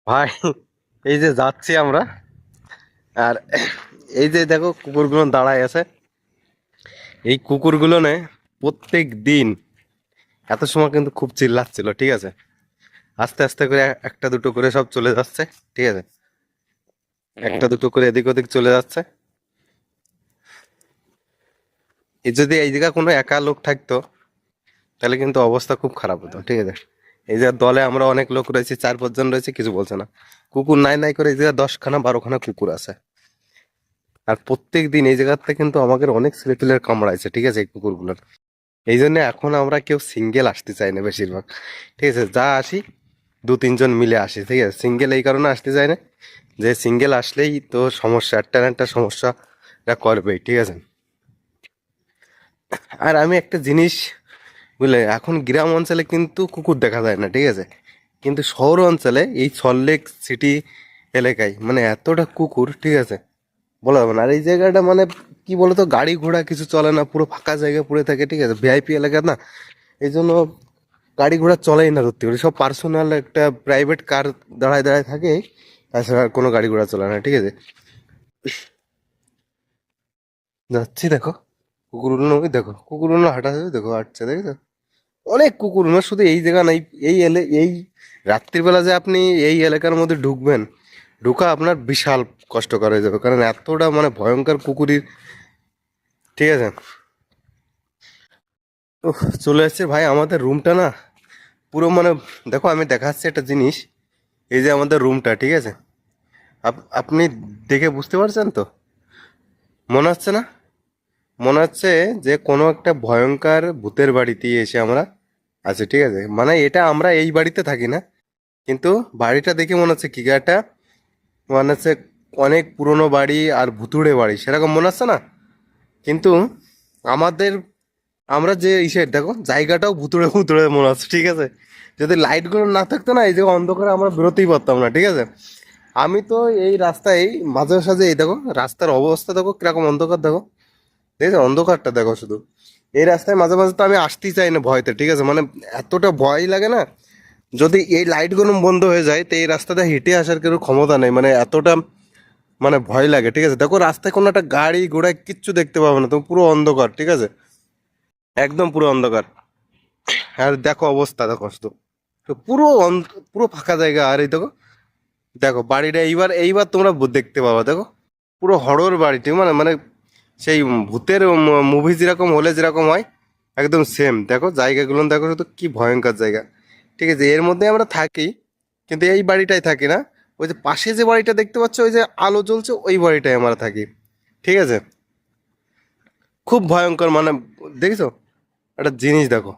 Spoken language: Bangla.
ভাই, এই যে যাচ্ছি আমরা, আর এই যে দেখো কুকুরগুলো দাঁড়ায় আছে। এই কুকুরগুলো নে প্রত্যেক দিন এত সময় কিন্তু খুব চিল্লাচ্ছিল, ঠিক আছে। আস্তে আস্তে করে একটা দুটো করে সব চলে যাচ্ছে, ঠিক আছে। একটা দুটো করে এদিক ওদিক চলে যাচ্ছে। এই যদি এই জায়গায় কোনো একা লোক থাকতো তাহলে কিন্তু অবস্থা খুব খারাপ হতো, ঠিক আছে। এই যে দলে আমরা অনেক লোক রয়েছে, 4-5 জন রয়েছে, কিছু বলছে না। কুকুর নাই নাই করে এই জায়গায় 10খানা 12খানা কুকুর আছে। আর প্রত্যেক দিন এই জায়গাতে কিন্তু আমাদের অনেক ছেলেপিলের কামড়াইছে, ঠিক আছে, এই কুকুরগুলোর। এই জন্য এখন আমরা কেউ সিঙ্গেল আসতে চাই না বেশিরভাগ, ঠিক আছে। যা আসি 2-3 জন মিলে আসি, ঠিক আছে। সিঙ্গেল এই কারণে আসতে চাই না, যে সিঙ্গেল আসলেই তো সমস্যা, একটা না একটা সমস্যা এটা করবেই, ঠিক আছে। আর আমি একটা জিনিস, বুঝলে, এখন গ্রাম অঞ্চলে কিন্তু কুকুর দেখা যায় না, ঠিক আছে। কিন্তু শহর অঞ্চলে এই সল্টলেক সিটি এলাকায় মানে এতটা কুকুর, ঠিক আছে, বলা যাবে না। আর এই জায়গাটা মানে কি বলতো, গাড়ি ঘোড়া কিছু চলে না, পুরো ফাঁকা জায়গা পড়ে থাকে, ঠিক আছে, ভিআইপি এলাকা না। এই জন্য গাড়ি ঘোড়া চলেই না ধরতে পারি, সব পার্সোনাল একটা প্রাইভেট কার দাঁড়ায় দাঁড়ায় থাকে। তাছাড়া আর কোনো গাড়ি ঘোড়া চলে না, ঠিক আছে। যাচ্ছি দেখো, কুকুরগুলো ওই দেখো, কুকুরগুলো হাঁটাচ্ছে, দেখো হাঁটছে, দেখেছো। অনেক কুকুর, মানে শুধু এই জায়গা নাই। এই রাত্রিবেলা যে আপনি এই এলাকার মধ্যে ঢুকবেন, ঢুকা আপনার বিশাল কষ্টকর হয়ে যাবে, কারণ এতটা মানে ভয়ঙ্কর কুকুরির, ঠিক আছে। উফ, চলে আসছে ভাই আমাদের রুমটা না, পুরো মানে, দেখো আমি দেখাচ্ছি একটা জিনিস। এই যে আমাদের রুমটা, ঠিক আছে, আপনি দেখে বুঝতে পারছেন তো? মনে হচ্ছে না, মনে হচ্ছে যে কোনো একটা ভয়ঙ্কর ভূতের বাড়িতে এসে আমরা আছি, ঠিক আছে। মানে এটা আমরা এই বাড়িতে থাকি না, কিন্তু বাড়িটা দেখে মনে হচ্ছে কি একটা, মনে হচ্ছে অনেক পুরনো বাড়ি আর ভুতুড়ে বাড়ি, সেরকম মনে হচ্ছে না? কিন্তু আমাদের, আমরা যে ইসের দেখো জায়গাটাও ভুতুড়ে ভুতুড়ে মনে হচ্ছে, ঠিক আছে। যদি লাইটগুলো না থাকতো না, এই যে অন্ধকারে আমরা বেরোতেই পারতাম না, ঠিক আছে। আমি তো এই রাস্তায় মাঝে সাঝে, এই দেখো রাস্তার অবস্থা দেখো কিরকম অন্ধকার, দেখো, ঠিক আছে, অন্ধকারটা দেখো শুধু। এই রাস্তায় মাঝে মাঝে তো আমি আসতেই চাই না ভয়তে, ঠিক আছে, মানে এতটা ভয় লাগে না। যদি এই লাইটগুলো বন্ধ হয়ে যায় তো এই রাস্তাটা হেঁটে আসার কেউ ক্ষমতা নেই, মানে এতটা মানে ভয় লাগে, ঠিক আছে। দেখো রাস্তায় কোনো একটা গাড়ি ঘোড়া কিচ্ছু দেখতে পাবে না, তো পুরো অন্ধকার, ঠিক আছে, একদম পুরো অন্ধকার। আর দেখো অবস্থা দেখো শুধু, তো পুরো পুরো ফাঁকা জায়গা। আর এই দেখো, দেখো বাড়িটা এইবার এইবার তোমরা দেখতে পাবা, দেখো পুরো হরর বাড়িটি, মানে মানে সেই ভূতের মুভি যেরকম হলে যেরকম হয়, একদম সেম। দেখো জায়গাগুলো দেখো শুধু, কি ভয়ঙ্কর জায়গা, ঠিক আছে। এর মধ্যে আমরা থাকি, কিন্তু এই বাড়িটাই থাকি না। ওই যে পাশে যে বাড়িটা দেখতে পাচ্ছ, ওই যে আলো জ্বলছে, ওই বাড়িটাই আমরা থাকি, ঠিক আছে। খুব ভয়ঙ্কর মানে, দেখেছো, একটা জিনিস দেখো।